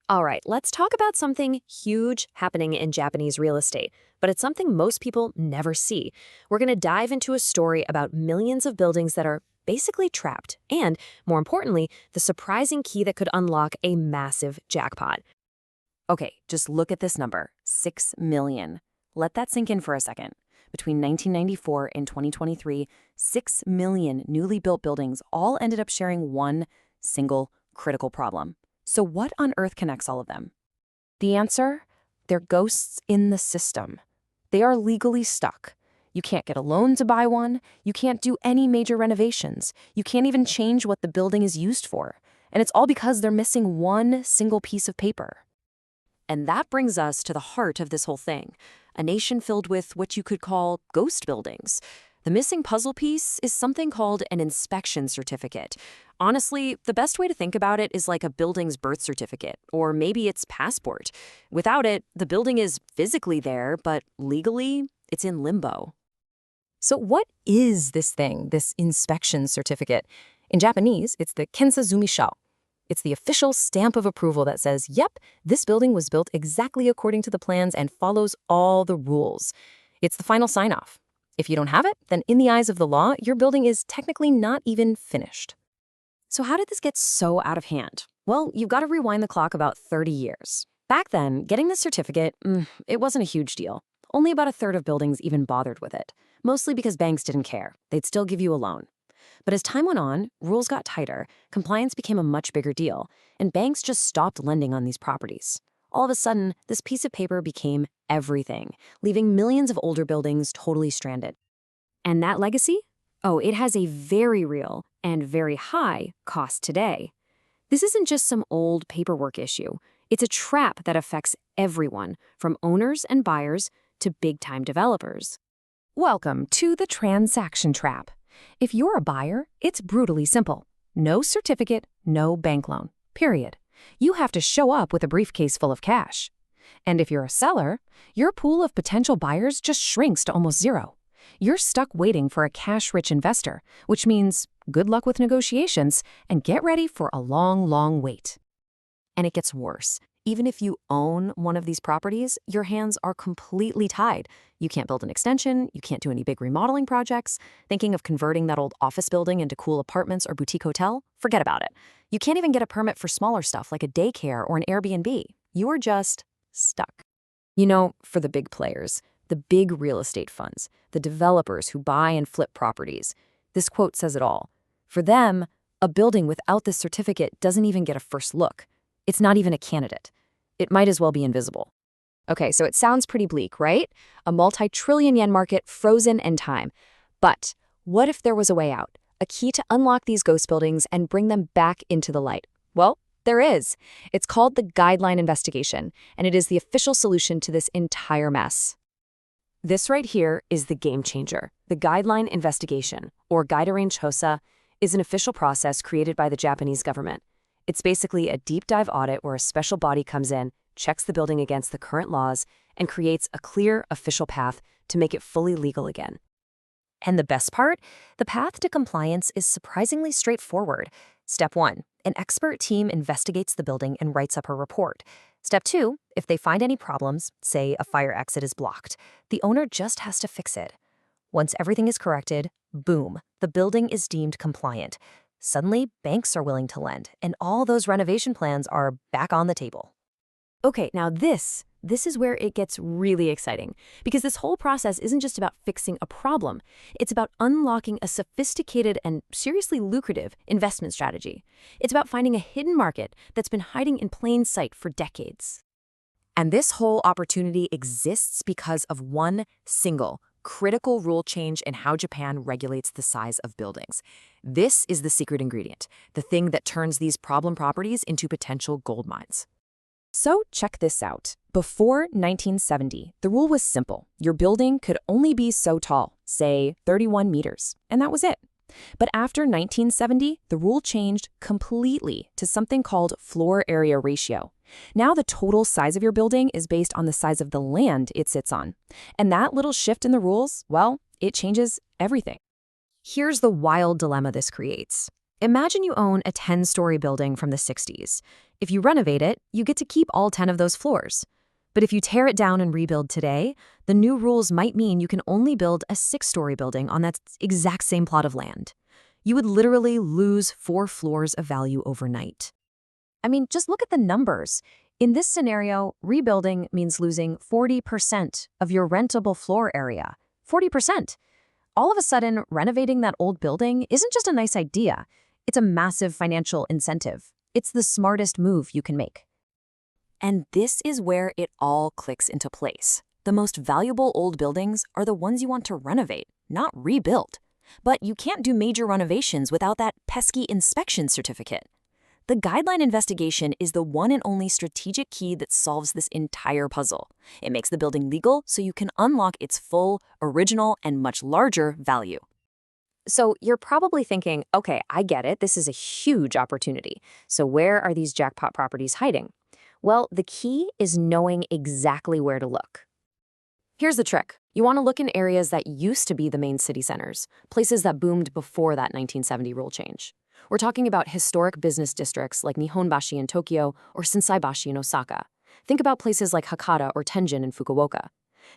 All right, let's talk about something huge happening in Japanese real estate, but it's something most people never see. We're going to dive into a story about millions of buildings that are basically trapped, and, more importantly, the surprising key that could unlock a massive jackpot. Okay, just look at this number, 6 million. Let that sink in for a second. Between 1994 and 2023, 6 million newly built buildings all ended up sharing one single critical problem. So what on earth connects all of them? The answer? They're ghosts in the system. They are legally stuck. You can't get a loan to buy one. You can't do any major renovations. You can't even change what the building is used for. And it's all because they're missing one single piece of paper. And that brings us to the heart of this whole thing, a nation filled with what you could call ghost buildings. The missing puzzle piece is something called an inspection certificate. Honestly, the best way to think about it is like a building's birth certificate, or maybe its passport. Without it, the building is physically there, but legally, it's in limbo. So what is this thing, this inspection certificate? In Japanese, it's the kensa-zumi-sho. It's the official stamp of approval that says, yep, this building was built exactly according to the plans and follows all the rules. It's the final sign-off. If you don't have it, then in the eyes of the law, your building is technically not even finished. So how did this get so out of hand? Well, you've got to rewind the clock about 30 years. Back then, getting this certificate, it wasn't a huge deal. Only about a third of buildings even bothered with it, mostly because banks didn't care. They'd still give you a loan. But as time went on, rules got tighter, compliance became a much bigger deal, and banks just stopped lending on these properties. All of a sudden, this piece of paper became everything, leaving millions of older buildings totally stranded. And that legacy? Oh, it has a very real and very high cost today. This isn't just some old paperwork issue. It's a trap that affects everyone, from owners and buyers to big-time developers. Welcome to the transaction trap. If you're a buyer, it's brutally simple. No certificate, no bank loan, period. You have to show up with a briefcase full of cash. And if you're a seller, your pool of potential buyers just shrinks to almost zero. You're stuck waiting for a cash-rich investor, which means good luck with negotiations and get ready for a long, long wait. And it gets worse. Even if you own one of these properties, your hands are completely tied. You can't build an extension, you can't do any big remodeling projects. Thinking of converting that old office building into cool apartments or boutique hotel? Forget about it. You can't even get a permit for smaller stuff like a daycare or an Airbnb. You are just stuck. You know, for the big players, the big real estate funds, the developers who buy and flip properties, this quote says it all. For them, a building without this certificate doesn't even get a first look. It's not even a candidate. It might as well be invisible. Okay, so it sounds pretty bleak, right? A multi-trillion yen market frozen in time. But what if there was a way out? A key to unlock these ghost buildings and bring them back into the light? Well, there is. It's called the Guideline Investigation, and it is the official solution to this entire mess. This right here is the game changer. The Guideline Investigation, or Guideline Hosa, is an official process created by the Japanese government. It's basically a deep dive audit where a special body comes in, checks the building against the current laws, and creates a clear official path to make it fully legal again. And the best part? The path to compliance is surprisingly straightforward. Step 1, an expert team investigates the building and writes up a report. Step 2, if they find any problems, say a fire exit is blocked, the owner just has to fix it. Once everything is corrected, boom, the building is deemed compliant. Suddenly, banks are willing to lend, and all those renovation plans are back on the table. Okay, now this is where it gets really exciting, because this whole process isn't just about fixing a problem. It's about unlocking a sophisticated and seriously lucrative investment strategy. It's about finding a hidden market that's been hiding in plain sight for decades. And this whole opportunity exists because of one single critical rule change in how Japan regulates the size of buildings. This is the secret ingredient, the thing that turns these problem properties into potential gold mines. So check this out. Before 1970, the rule was simple. Your building could only be so tall, say 31 meters, and that was it. But after 1970, the rule changed completely to something called floor area ratio. Now the total size of your building is based on the size of the land it sits on. And that little shift in the rules, well, it changes everything. Here's the wild dilemma this creates. Imagine you own a 10-story building from the 60s. If you renovate it, you get to keep all 10 of those floors. But if you tear it down and rebuild today, the new rules might mean you can only build a 6-story building on that exact same plot of land. You would literally lose 4 floors of value overnight. I mean, just look at the numbers. In this scenario, rebuilding means losing 40% of your rentable floor area. 40%. All of a sudden, renovating that old building isn't just a nice idea. It's a massive financial incentive. It's the smartest move you can make. And this is where it all clicks into place. The most valuable old buildings are the ones you want to renovate, not rebuild. But you can't do major renovations without that pesky inspection certificate. The Guideline Investigation is the one and only strategic key that solves this entire puzzle. It makes the building legal so you can unlock its full, original, and much larger value. So you're probably thinking, okay, I get it. This is a huge opportunity. So where are these jackpot properties hiding? Well, the key is knowing exactly where to look. Here's the trick. You want to look in areas that used to be the main city centers, places that boomed before that 1970 rule change. We're talking about historic business districts like Nihonbashi in Tokyo or Shinsaibashi in Osaka. Think about places like Hakata or Tenjin in Fukuoka.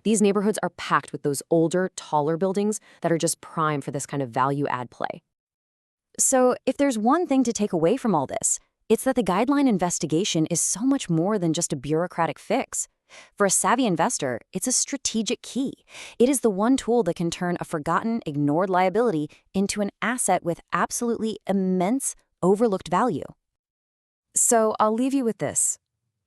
These neighborhoods are packed with those older, taller buildings that are just prime for this kind of value-add play. So if there's one thing to take away from all this, it's that the Guideline Investigation is so much more than just a bureaucratic fix. For a savvy investor, it's a strategic key. It is the one tool that can turn a forgotten, ignored liability into an asset with absolutely immense, overlooked value. So I'll leave you with this.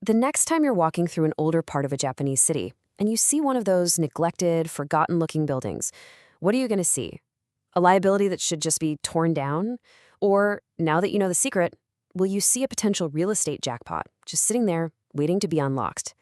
The next time you're walking through an older part of a Japanese city and you see one of those neglected, forgotten-looking buildings, what are you going to see? A liability that should just be torn down? Or, now that you know the secret, will you see a potential real estate jackpot just sitting there waiting to be unlocked?